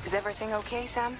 Is everything okay, Sam?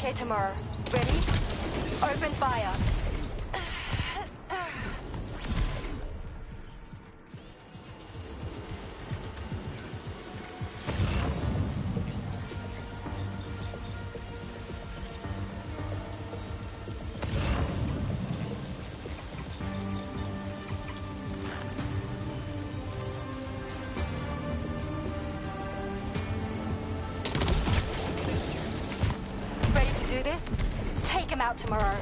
okay tomorrow. Ready? Open fire. Ready to do this? Take him out tomorrow.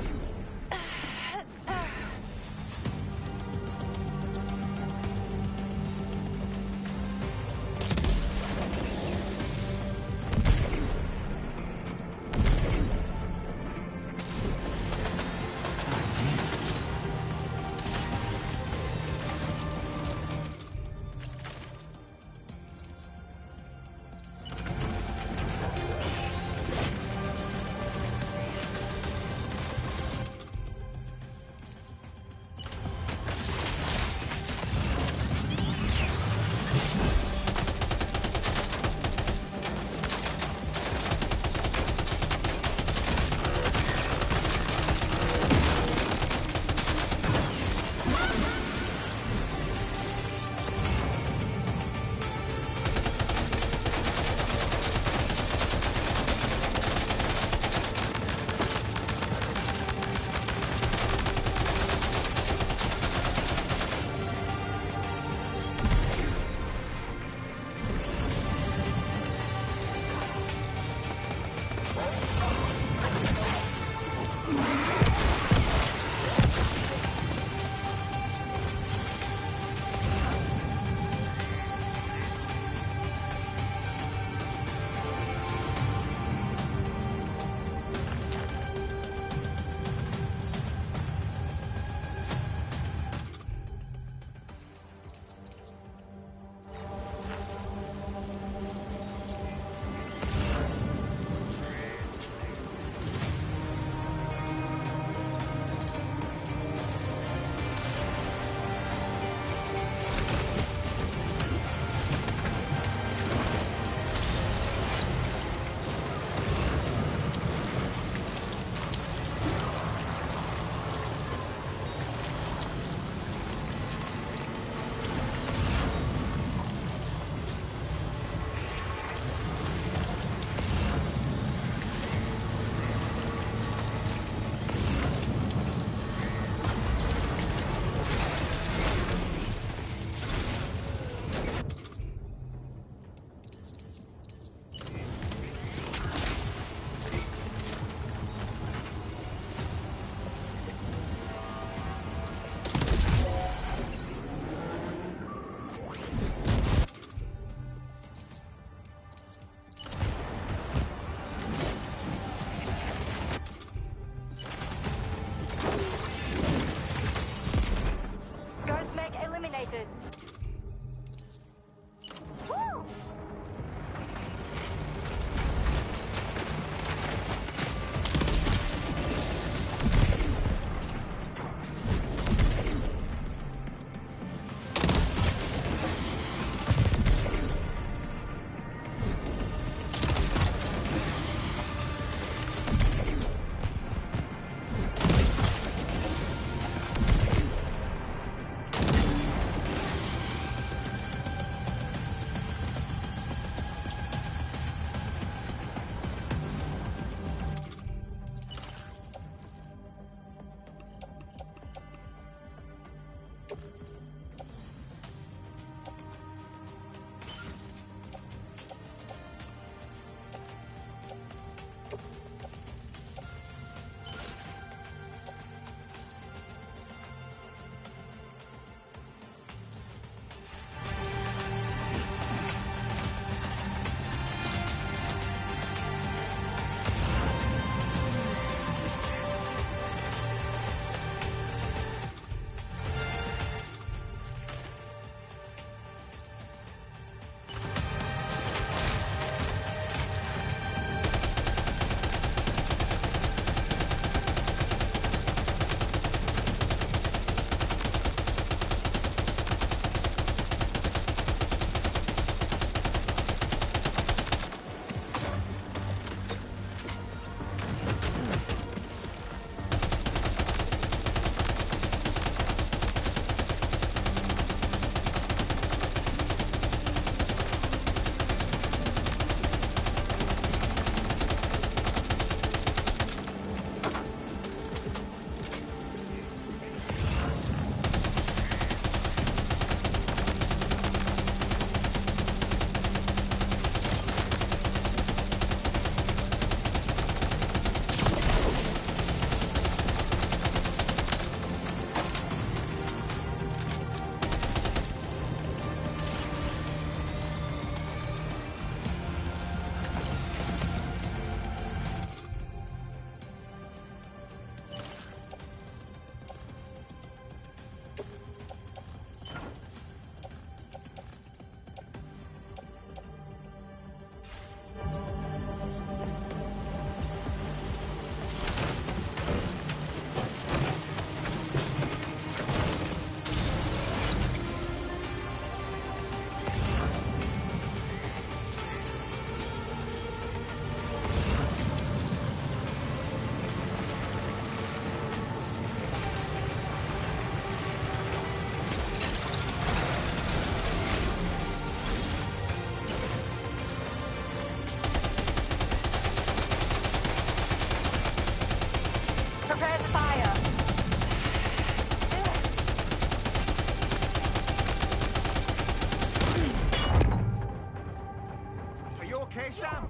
okay, Sam?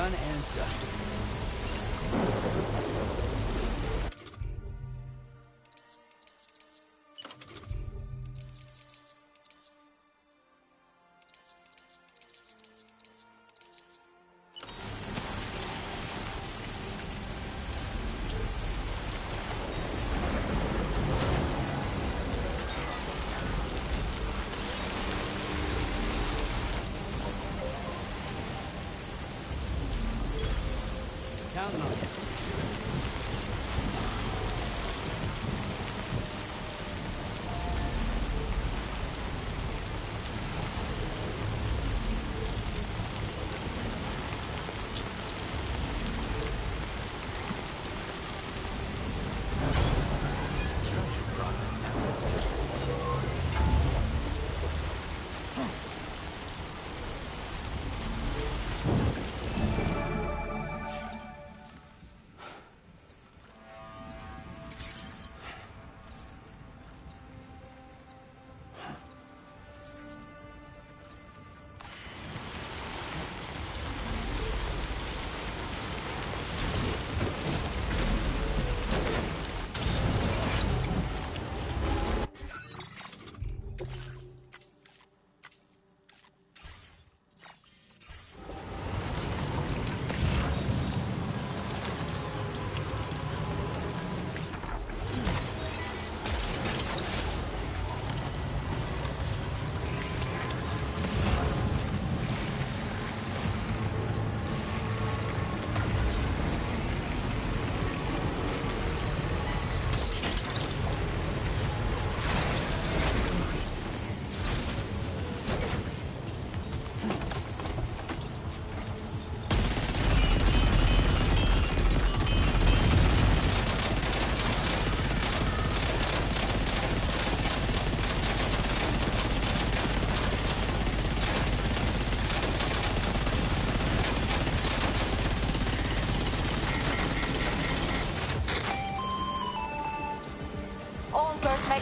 Done and dusted. Counting on it.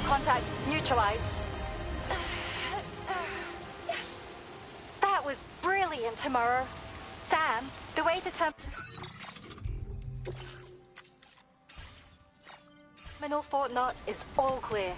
Contacts neutralized. Yes! That was brilliant, Tomorrow. Sam, the way to Terminal Fort Knot is all clear.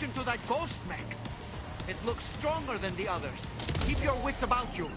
To that ghost mech. It looks stronger than the others. Keep your wits about you.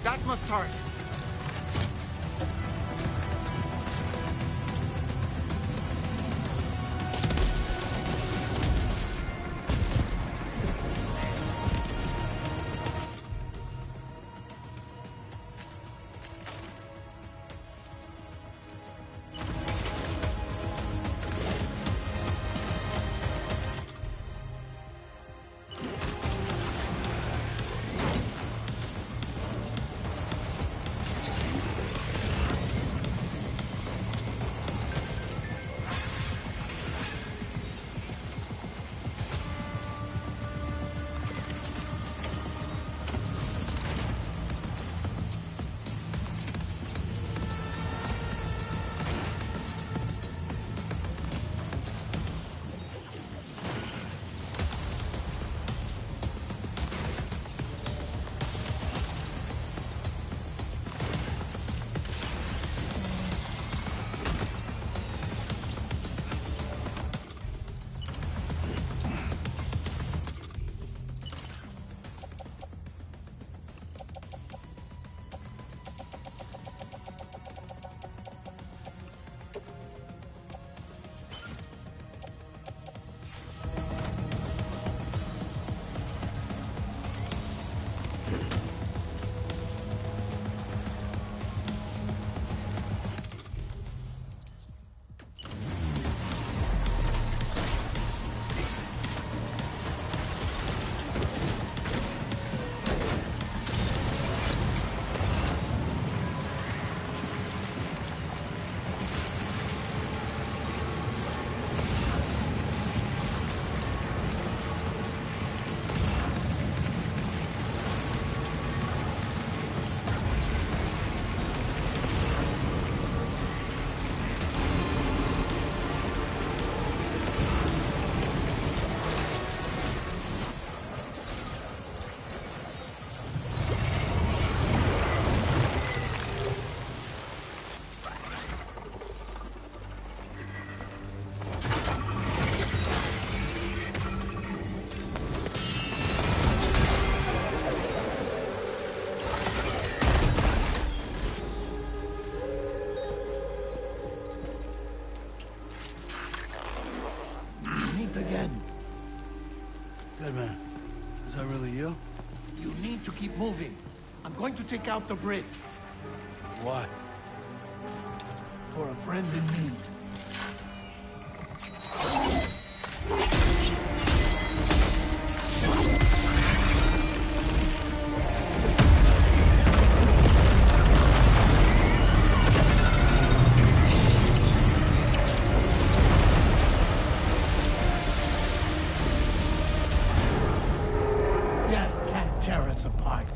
That must hurt. Good man. Is that really you? You need to keep moving. I'm going to take out the bridge. Why? For a friend in need. Death can't tear us apart.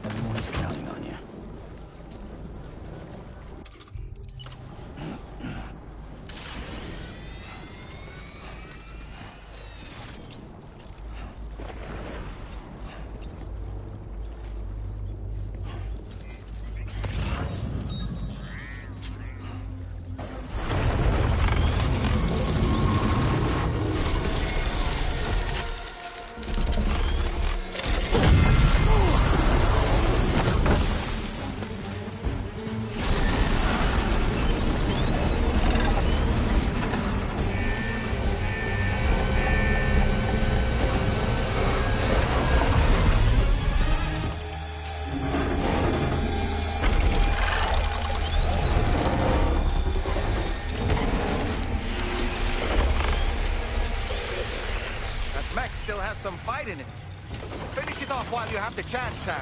Everyone's counting on you. That mech still has some fight in it. Finish it off while you have the chance, Sam.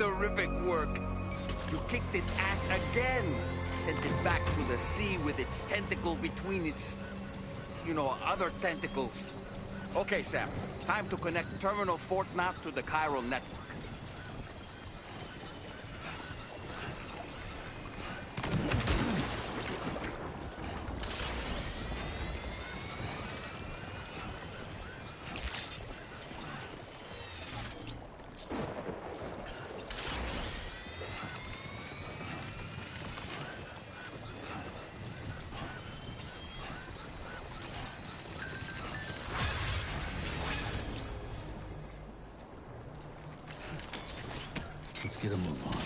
Terrific work. You kicked its ass again. Sent it back to the sea with its tentacle between its, other tentacles. Okay, Sam. Time to connect Terminal Fort Map to the chiral network. Let's get a move on.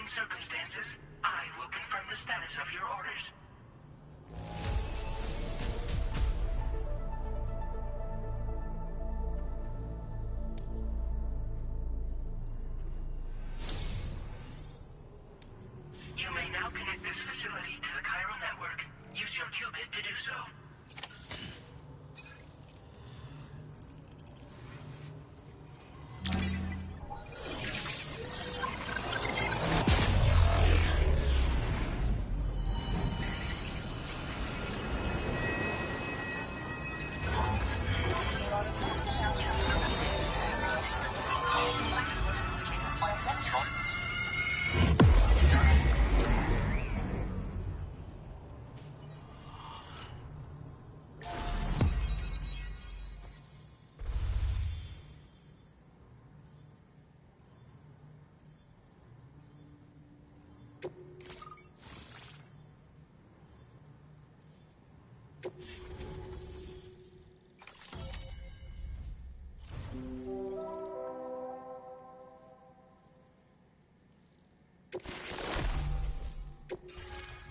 Circumstances, I will confirm the status of your orders. You may now connect this facility to the chiral network. Use your qubit to do so.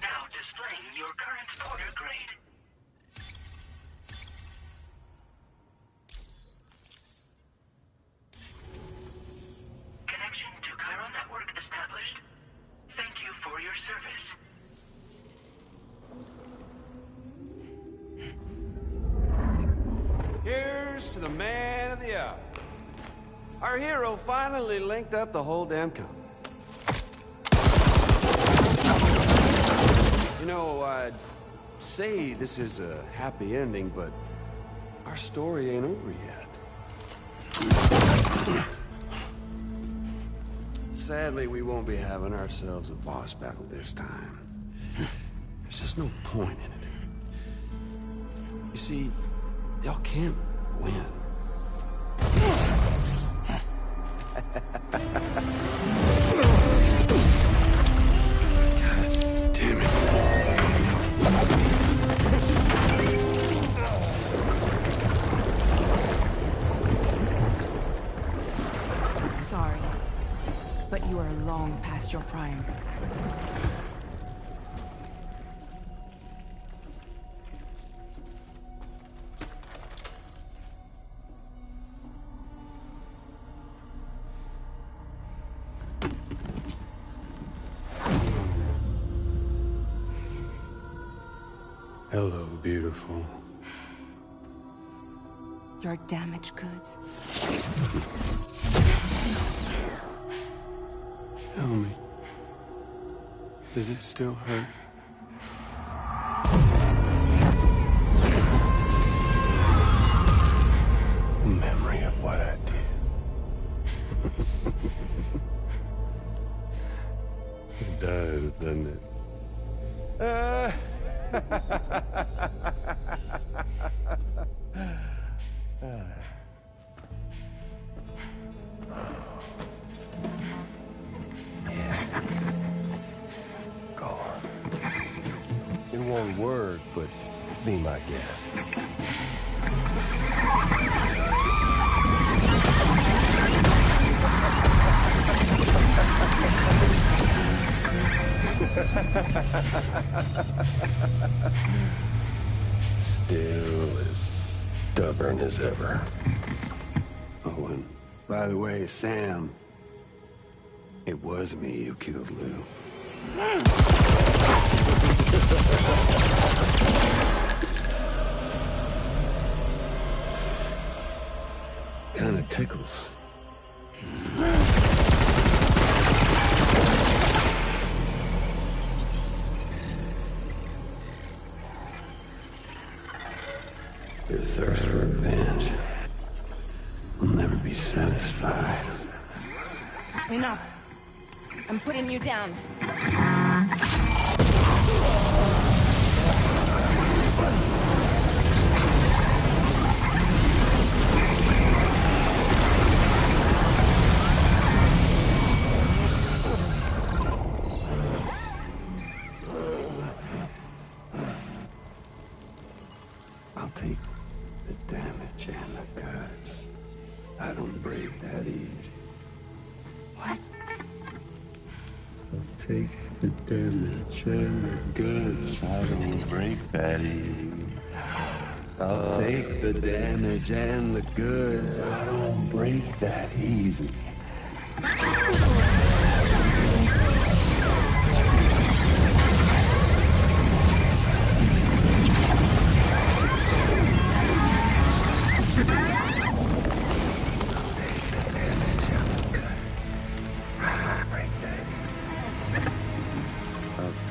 Now displaying your current order grade. Connection to chiral network established. Thank you for your service. Here's to the man of the hour. Our hero finally linked up the whole damn company. You know, I'd say this is a happy ending, but our story ain't over yet. Sadly, we won't be having ourselves a boss battle this time. There's just no point in it. You see, y'all can't win. God damn it. Sorry, but you are long past your prime. Hello, beautiful. Your damaged goods. Tell me, does it still hurt? Memory of what I did. It does. Be my guest. Still as stubborn as ever. Oh, and by the way, Sam, it was me who killed Lou. Kinda tickles. Your thirst for revenge will never be satisfied. Enough. I'm putting you down. I'll take the damage and the goods. I don't break that easy. What? I'll take the damage and the goods. I don't break that easy. I'll take the damage and the goods. I don't break that easy.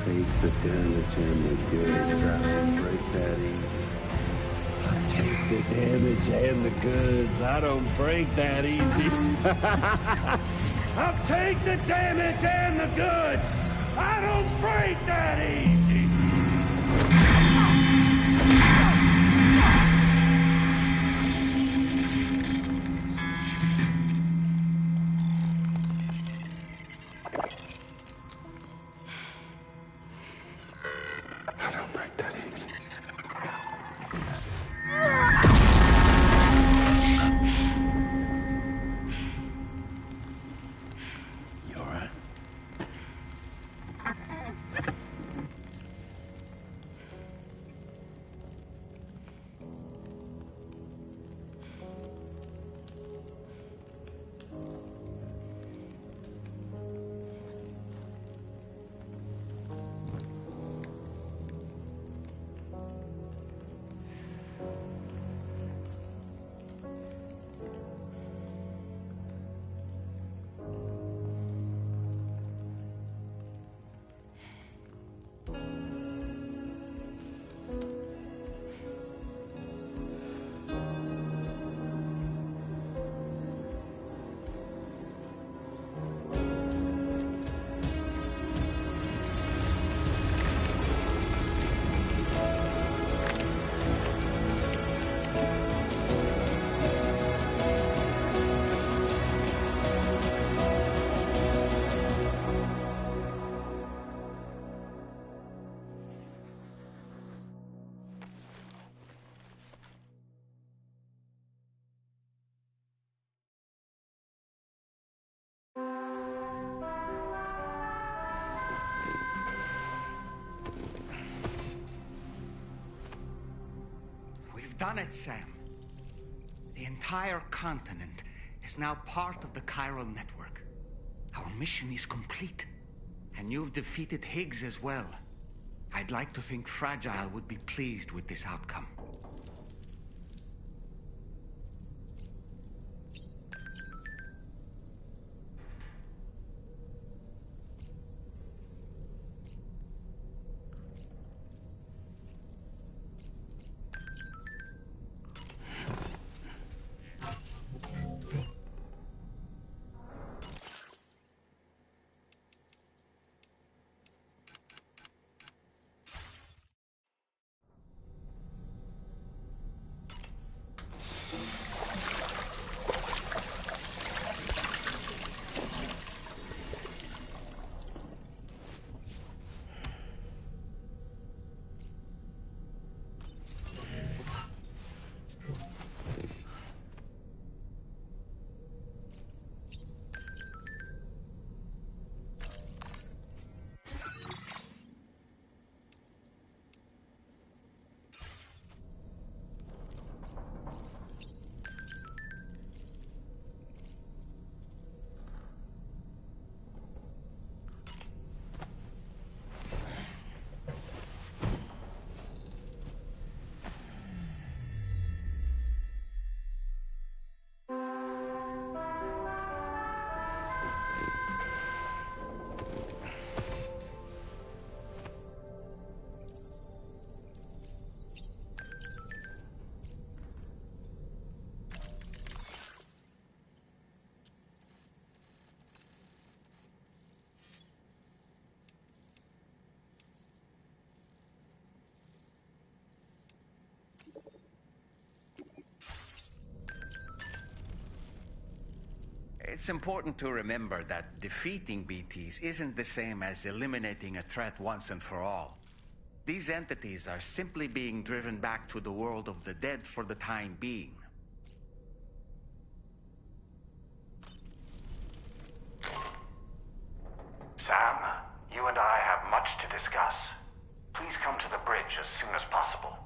Take the damage and the goods. I don't break that easy. I'll take the damage and the goods. I don't break that easy. I'll take the damage and the goods. I don't break that easy. Done it, Sam. The entire continent is now part of the chiral network. Our mission is complete. And you've defeated Higgs as well. I'd like to think Fragile would be pleased with this outcome. It's important to remember that defeating BTs isn't the same as eliminating a threat once and for all. These entities are simply being driven back to the world of the dead for the time being. Sam, you and I have much to discuss. Please come to the bridge as soon as possible.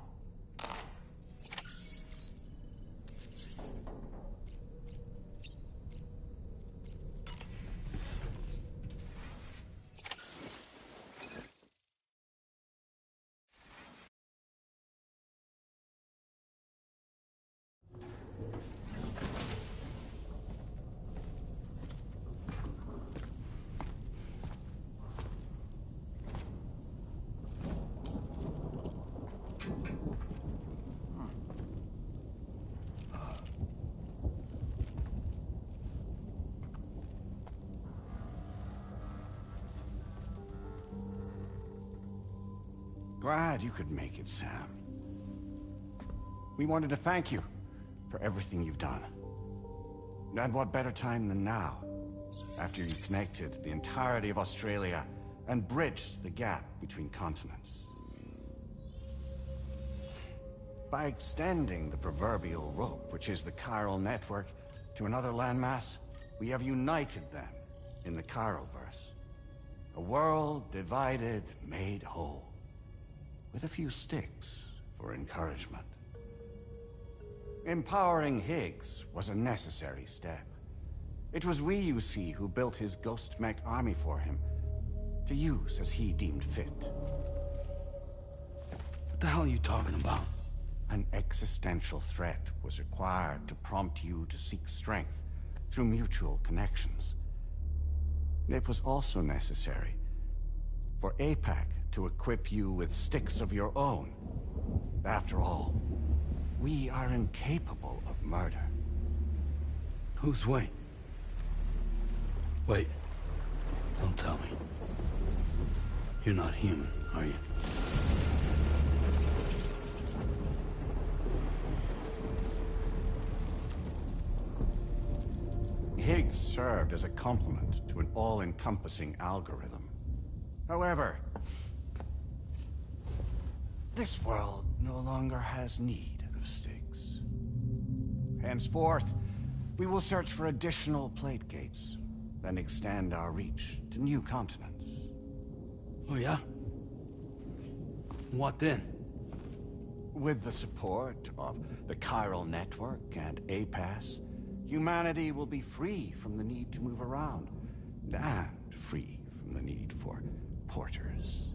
Glad you could make it, Sam. We wanted to thank you for everything you've done. And what better time than now, after you connected the entirety of Australia and bridged the gap between continents. By extending the proverbial rope, which is the chiral network, to another landmass, we have united them in the Chiroverse. A world divided, made whole. With a few sticks for encouragement. Empowering Higgs was a necessary step. It was we, you see, who built his ghost mech army for him, to use as he deemed fit. What the hell are you talking about? An existential threat was required to prompt you to seek strength through mutual connections. It was also necessary for APAC to equip you with sticks of your own. After all, we are incapable of murder. Who's we? Wait. Don't tell me. You're not human, are you? Higgs served as a complement to an all-encompassing algorithm. However, this world no longer has need of sticks. Henceforth, we will search for additional plate gates, and extend our reach to new continents. Oh yeah? What then? With the support of the chiral network and APAS, humanity will be free from the need to move around, and free from the need for porters.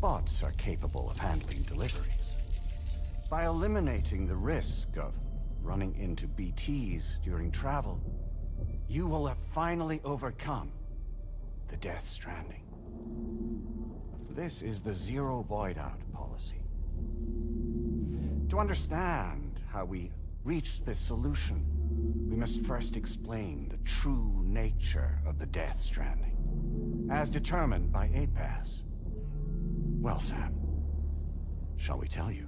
Bots are capable of handling deliveries. By eliminating the risk of running into BTs during travel, you will have finally overcome the Death Stranding. This is the zero void out policy. To understand how we reached this solution, we must first explain the true nature of the Death Stranding, as determined by APAS. Well, Sam, shall we tell you?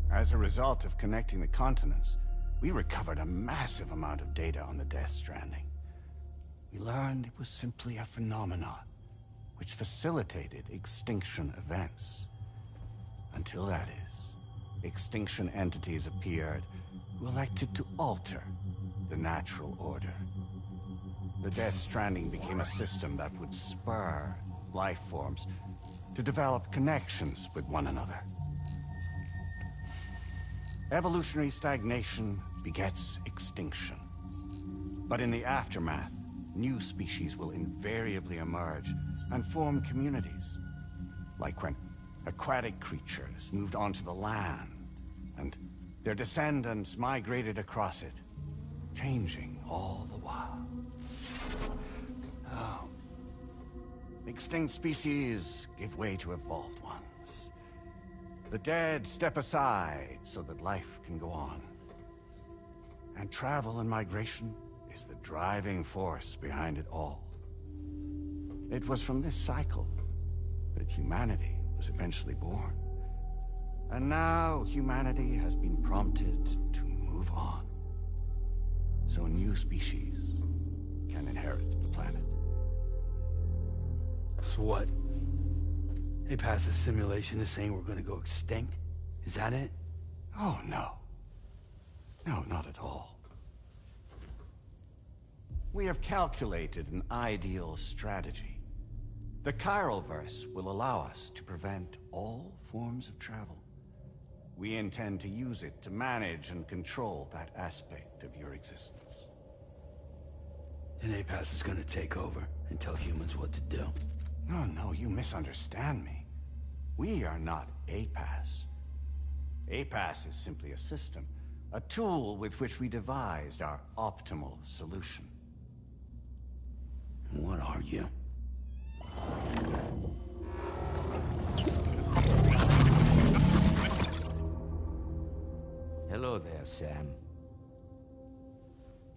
As a result of connecting the continents, we recovered a massive amount of data on the Death Stranding. We learned it was simply a phenomenon which facilitated extinction events. Until that is, extinction entities appeared who elected to alter the natural order. The Death Stranding became a system that would spur life forms to develop connections with one another. Evolutionary stagnation begets extinction. But in the aftermath, new species will invariably emerge and form communities. Like when aquatic creatures moved onto the land, and their descendants migrated across it, changing all the while. Oh. Extinct species give way to evolved ones. The dead step aside so that life can go on. And travel and migration is the driving force behind it all. It was from this cycle that humanity was eventually born. And now humanity has been prompted to move on. So new species can inherit the planet. So what? A-Pass's simulation is saying we're gonna go extinct? Is that it? Oh, no. No, not at all. We have calculated an ideal strategy. The Chiralverse will allow us to prevent all forms of travel. We intend to use it to manage and control that aspect of your existence. And A-Pass is gonna take over and tell humans what to do. No, you misunderstand me. We are not A-Pass. A-Pass is simply a system, a tool with which we devised our optimal solution. What are you? Hello there, Sam.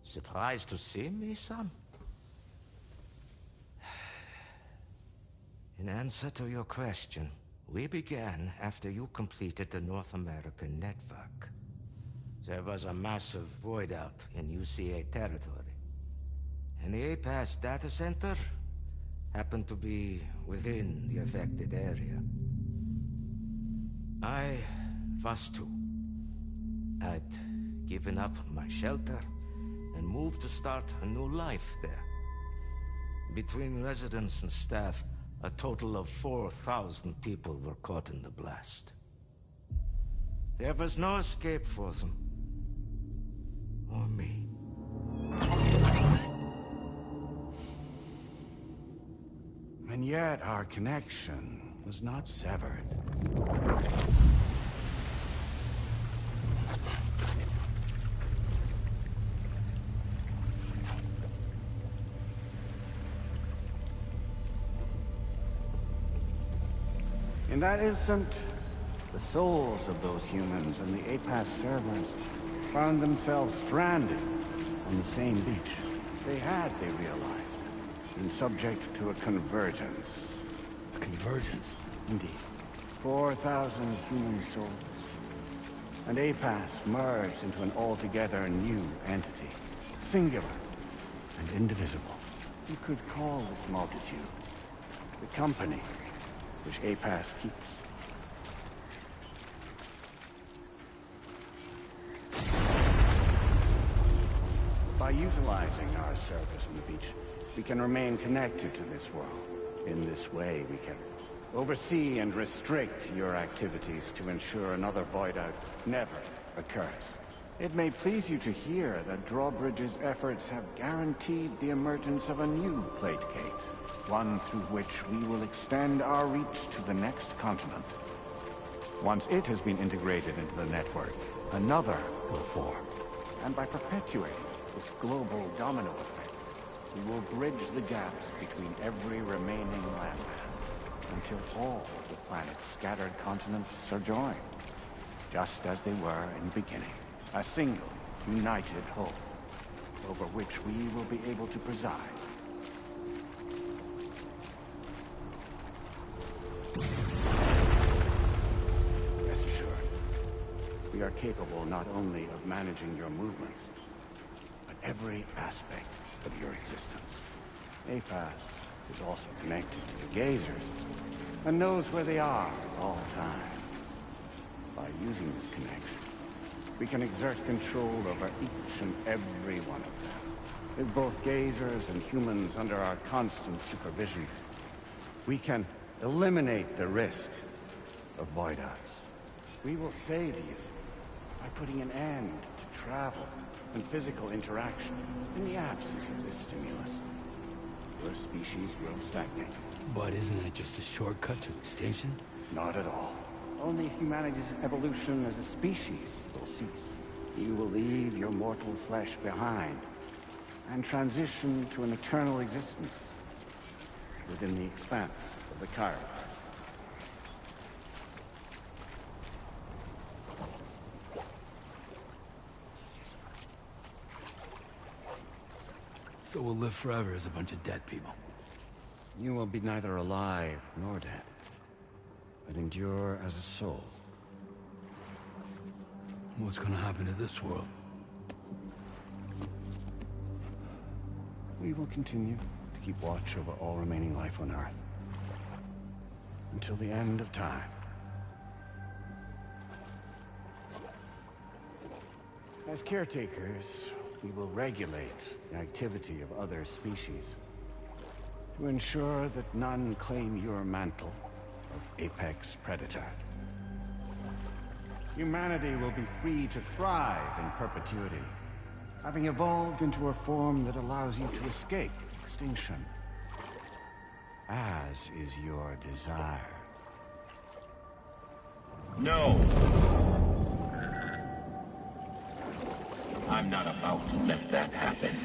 Surprised to see me, son? In answer to your question, we began after you completed the North American network. There was a massive void out in UCA territory, and the A-Pass data center happened to be within the affected area. I was too. I'd given up my shelter and moved to start a new life there. Between residents and staff, a total of 4,000 people were caught in the blast. There was no escape for them. Or me. And yet our connection was not severed. In that instant, the souls of those humans and the A-Pass servers found themselves stranded on the same beach. They realized, been subject to a convergence. A convergence? Indeed. 4,000 human souls. And A-Pass merged into an altogether new entity. Singular and indivisible. You could call this multitude the company which A-Pass keeps. By utilizing our service on the beach, we can remain connected to this world. In this way, we can oversee and restrict your activities to ensure another void out never occurs. It may please you to hear that Drawbridge's efforts have guaranteed the emergence of a new plate gate, one through which we will extend our reach to the next continent. Once it has been integrated into the network, another will form. And by perpetuating this global domino effect, we will bridge the gaps between every remaining landmass until all of the planet's scattered continents are joined, just as they were in the beginning. A single, united whole, over which we will be able to preside. Rest assured, we are capable not only of managing your movements, but every aspect of your existence. A-Pass is also connected to the Gazers, and knows where they are at all times. By using this connection, we can exert control over each and every one of them. With both Gazers and humans under our constant supervision, we can eliminate the risk of void outs. We will save you by putting an end to travel and physical interaction in the absence of this stimulus. Your species will stagnate. But isn't that just a shortcut to extinction? Not at all. Only humanity's evolution as a species will cease. You will leave your mortal flesh behind and transition to an eternal existence within the expanse of the Chiralverse. So we'll live forever as a bunch of dead people. You will be neither alive nor dead. but endure as a soul. What's gonna happen to this world? We will continue to keep watch over all remaining life on Earth. Until the end of time. As caretakers, we will regulate the activity of other species to ensure that none claim your mantle of apex predator. Humanity will be free to thrive in perpetuity, having evolved into a form that allows you to escape extinction, as is your desire. No! I'm not about to let that happen.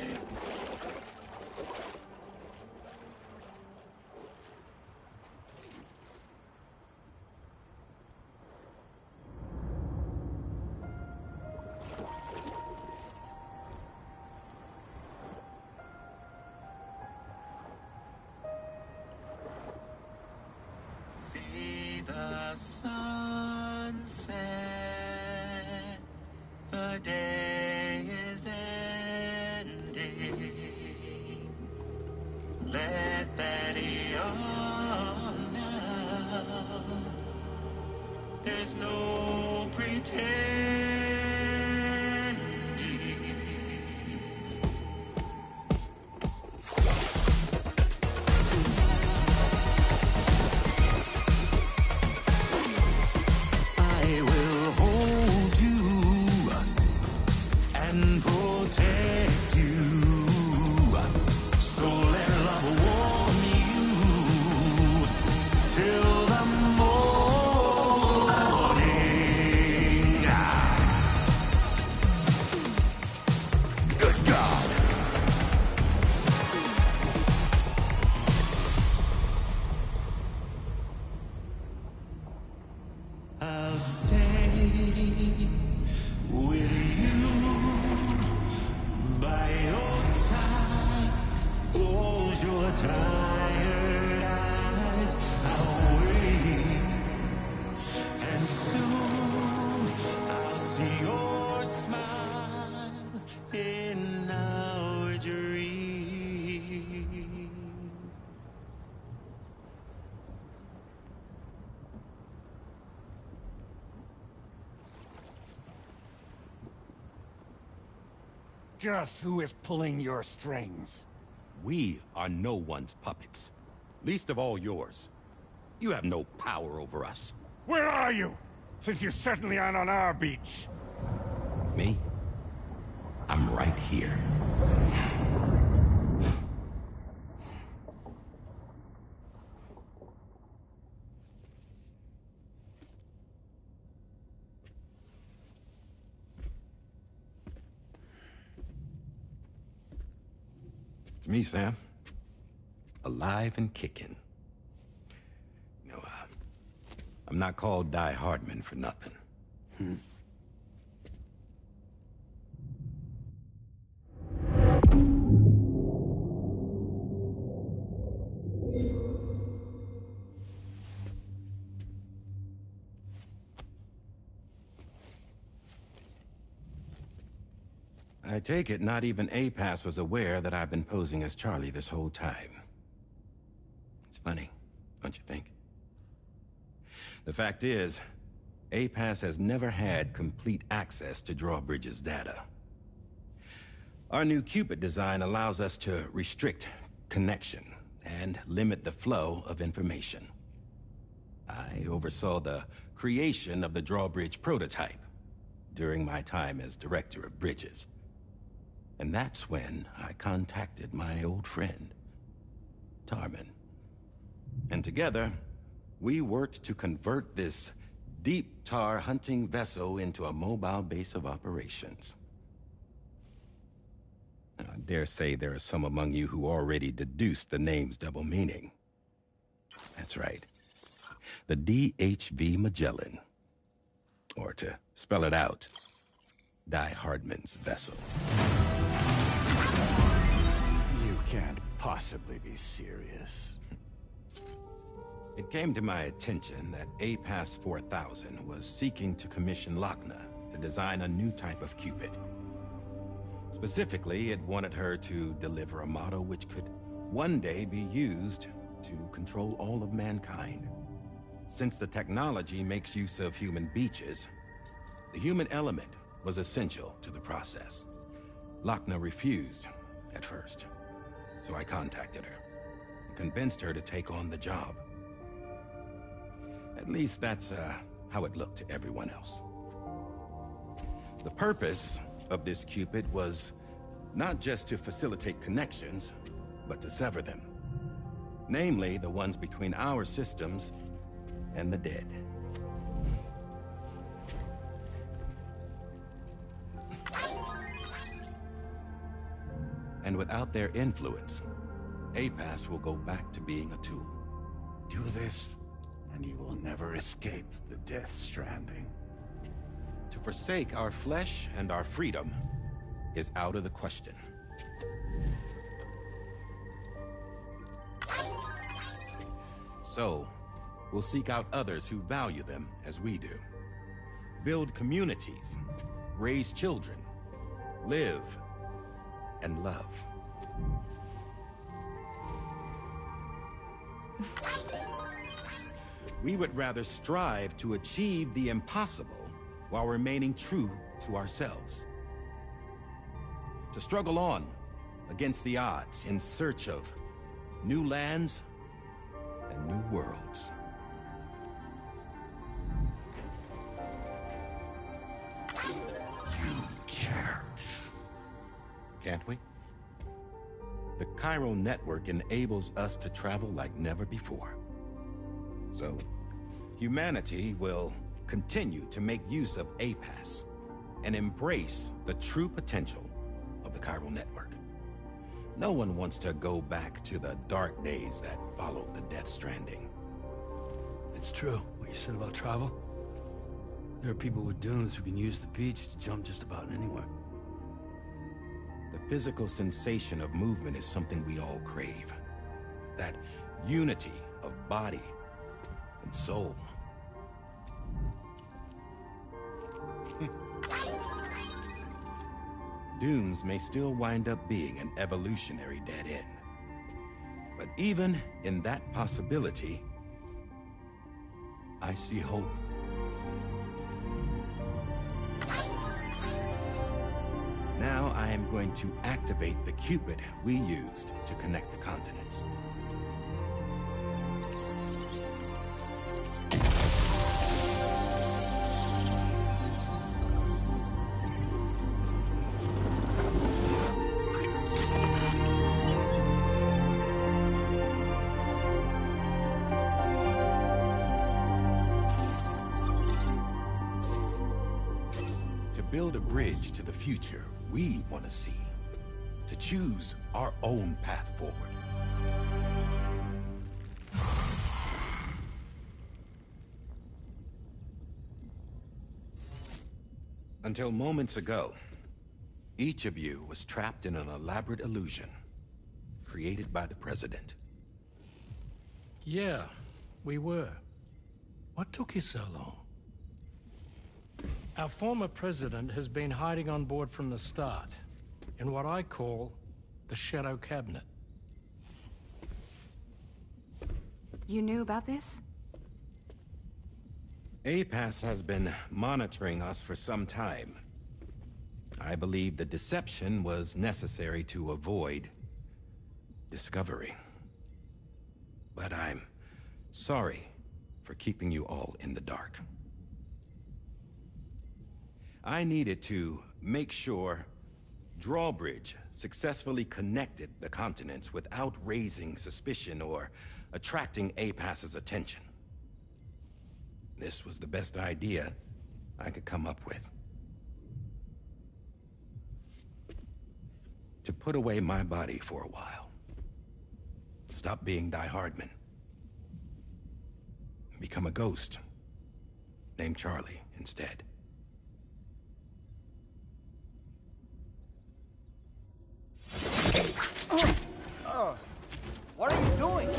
See the sunset, the day is ending. Let that yawn now. There's no pretending. I will hold you and protect you. So let love warm you till the morning. Good God. I'll stay with you by your side. Close your tired eyes. I'll wait, and soon I'll see your smile in our dream. Just who is pulling your strings? We are no one's puppets. Least of all yours. You have no power over us. Where are you? Since you certainly aren't on our beach. Me? I'm right here. It's me, Sam. Alive and kicking. No, I'm not called Die Hardman for nothing. I take it not even APAS was aware that I've been posing as Charlie this whole time. It's funny, don't you think? The fact is, APAS has never had complete access to Drawbridge's data. Our new Cupid design allows us to restrict connection and limit the flow of information. I oversaw the creation of the Drawbridge prototype during my time as director of bridges. And that's when I contacted my old friend, Tarman. And together, we worked to convert this deep tar hunting vessel into a mobile base of operations. I dare say there are some among you who already deduced the name's double meaning. That's right. The DHV Magellan. Or to spell it out, Die Hardman's vessel. You can't possibly be serious. It came to my attention that APAS 4000 was seeking to commission Lochna to design a new type of Cupid. Specifically, it wanted her to deliver a model which could one day be used to control all of mankind. Since the technology makes use of human beaches, the human element was essential to the process. Lochna refused at first, so I contacted her and convinced her to take on the job. At least that's how it looked to everyone else. The purpose of this Cupid was not just to facilitate connections, but to sever them. Namely, the ones between our systems and the dead. And without their influence, APAS will go back to being a tool. Do this, and you will never escape the Death Stranding. To forsake our flesh and our freedom is out of the question. So, we'll seek out others who value them as we do. Build communities, raise children, live, and love. We would rather strive to achieve the impossible while remaining true to ourselves. To struggle on against the odds in search of new lands and new worlds. You can't. Can't we? The chiral network enables us to travel like never before. So, humanity will continue to make use of APAS and embrace the true potential of the chiral network. No one wants to go back to the dark days that followed the Death Stranding. It's true, what you said about travel. There are people with dunes who can use the beach to jump just about anywhere. The physical sensation of movement is something we all crave. That unity of body and soul. Dunes may still wind up being an evolutionary dead end. But even in that possibility, I see hope. Now I am going to activate the Cupid we used to connect the continents. Build a bridge to the future we want to see, to choose our own path forward. Until moments ago, each of you was trapped in an elaborate illusion created by the President. Yeah, we were. What took you so long? Our former president has been hiding on board from the start, in what I call the Shadow Cabinet. You knew about this? APAS has been monitoring us for some time. I believe the deception was necessary to avoid discovery. But I'm sorry for keeping you all in the dark. I needed to make sure Drawbridge successfully connected the continents without raising suspicion or attracting APAS's attention. This was the best idea I could come up with. To put away my body for a while. Stop being Die Hardman. Become a ghost. Named Charlie instead. What are you doing?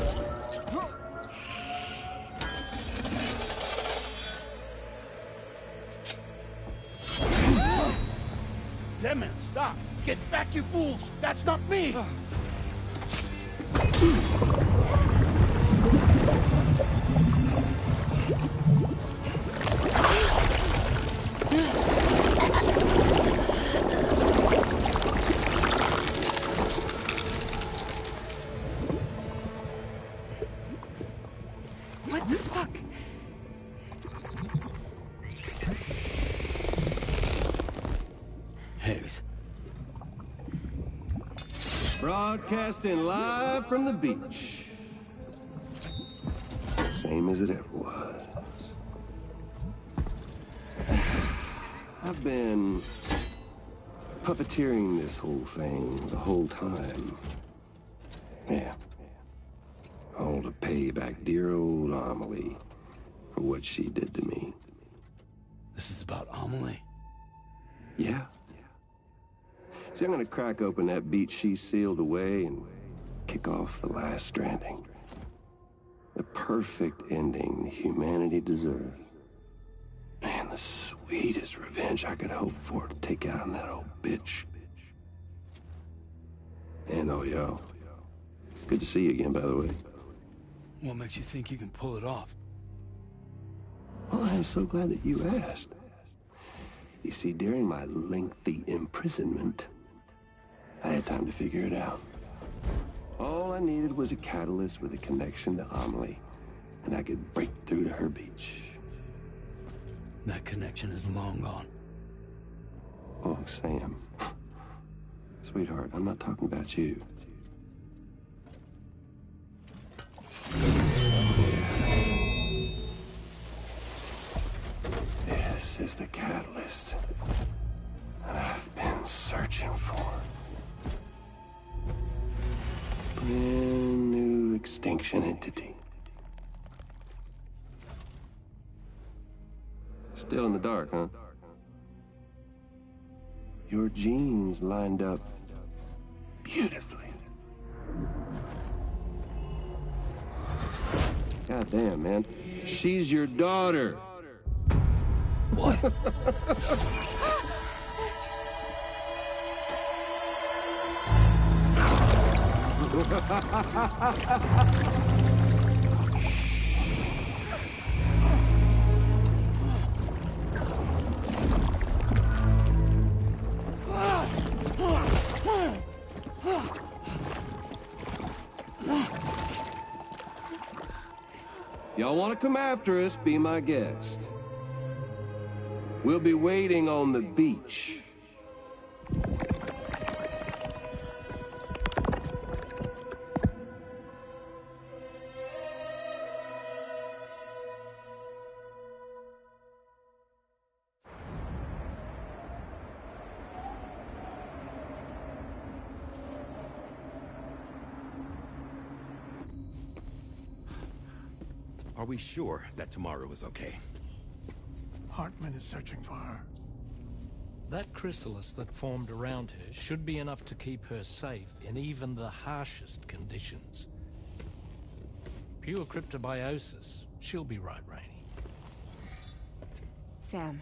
Get back, you fools! That's not me! What the fuck? Higgs. Broadcasting live from the beach. Same as it ever was. I've been puppeteering this whole thing the whole time. Yeah. All to pay back dear old Amelie for what she did to me. This is about Amelie? Yeah. See, I'm gonna crack open that beach she sealed away and kick off the last stranding. The perfect ending humanity deserves. Man, the sweetest revenge I could hope for to take out on that old bitch. And all y'all. Good to see you again, by the way. What makes you think you can pull it off? Well, I'm so glad that you asked. You see, during my lengthy imprisonment, I had time to figure it out. All I needed was a catalyst with a connection to Amelie, and I could break through to her beach. That connection is long gone. Oh, Sam. Sweetheart, I'm not talking about you. This is the catalyst that I've been searching for. Brand new extinction entity. Still in the dark, huh? Your genes lined up beautifully. God damn, man. She's your daughter. What? Y'all want to come after us, be my guest. We'll be waiting on the beach. Are we sure that tomorrow is okay? Hartman is searching for her. That chrysalis that formed around her should be enough to keep her safe in even the harshest conditions. Pure cryptobiosis. She'll be right, Rainey. Sam.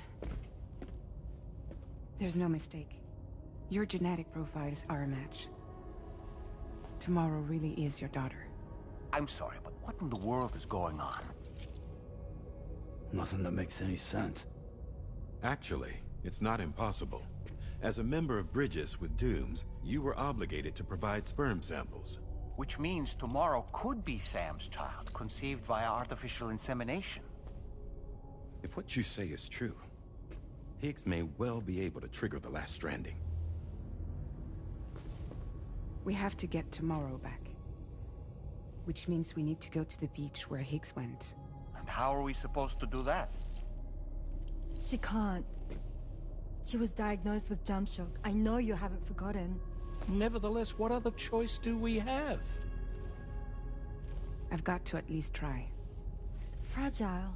There's no mistake. Your genetic profiles are a match. Tomorrow really is your daughter. I'm sorry, but what in the world is going on? Nothing that makes any sense. Actually, it's not impossible. As a member of Bridges with Dooms, you were obligated to provide sperm samples. Which means tomorrow could be Sam's child, conceived via artificial insemination. If what you say is true, Higgs may well be able to trigger the last stranding. We have to get Tomorrow back. Which means we need to go to the beach where Higgs went. And how are we supposed to do that? She can't. She was diagnosed with jump shock. I know you haven't forgotten. Nevertheless, what other choice do we have? I've got to at least try. Fragile.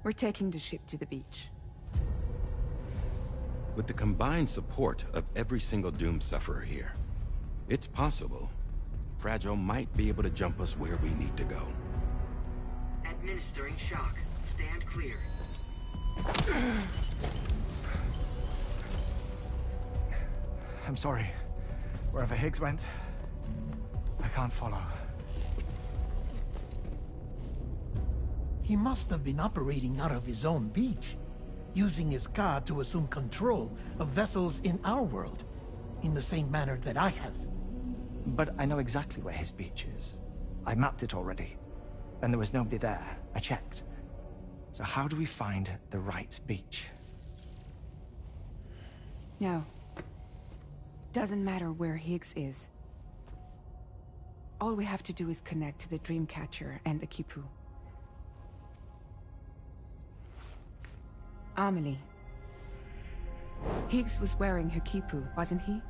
We're taking the ship to the beach. With the combined support of every single Doom sufferer here, it's possible Fragile might be able to jump us where we need to go. Administering shock. Stand clear. I'm sorry. Wherever Higgs went, I can't follow. He must have been operating out of his own beach, using his car to assume control of vessels in our world, in the same manner that I have. But I know exactly where his beach is. I mapped it already, and there was nobody there. I checked. So how do we find the right beach? No. Doesn't matter where Higgs is. All we have to do is connect to the Dreamcatcher and the Kipu. Amelie. Higgs was wearing her Kipu, wasn't he?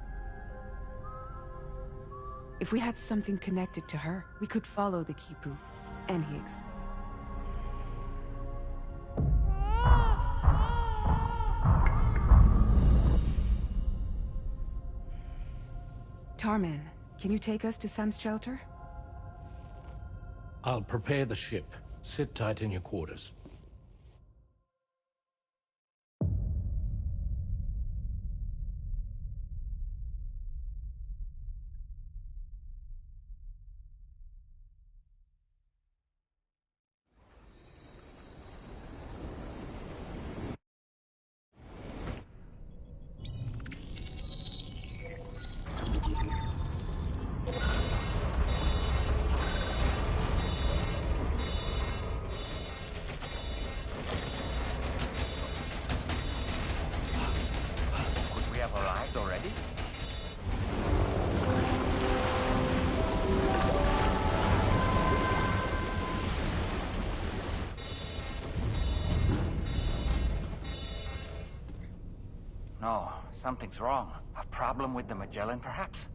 If we had something connected to her, we could follow the Kipu and Higgs. Tarman, can you take us to Sam's shelter? I'll prepare the ship. Sit tight in your quarters. No, something's wrong. A problem with the Magellan, perhaps?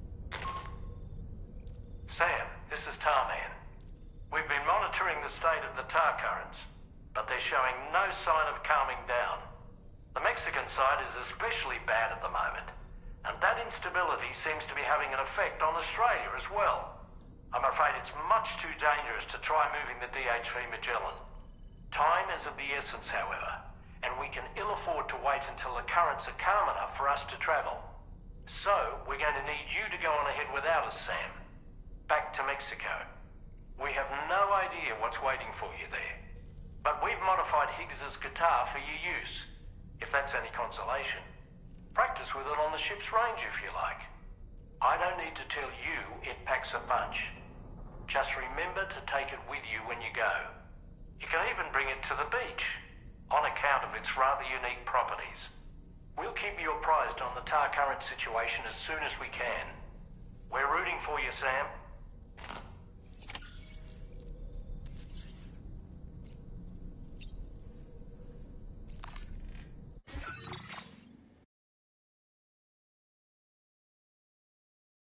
Sam, this is Tarman. We've been monitoring the state of the tar currents, but they're showing no sign of calming down. The Mexican side is especially bad at the moment, and that instability seems to be having an effect on Australia as well. I'm afraid it's much too dangerous to try moving the DH3 Magellan. Time is of the essence, however, and we can ill afford to wait until the currents are calm enough for us to travel. So, we're going to need you to go on ahead without us, Sam. Back to Mexico. We have no idea what's waiting for you there. But we've modified Higgs's guitar for your use, if that's any consolation. Practice with it on the ship's range if you like. I don't need to tell you it packs a punch. Just remember to take it with you when you go. You can even bring it to the beach, on account of its rather unique properties. We'll keep you apprised on the tar current situation as soon as we can. We're rooting for you, Sam.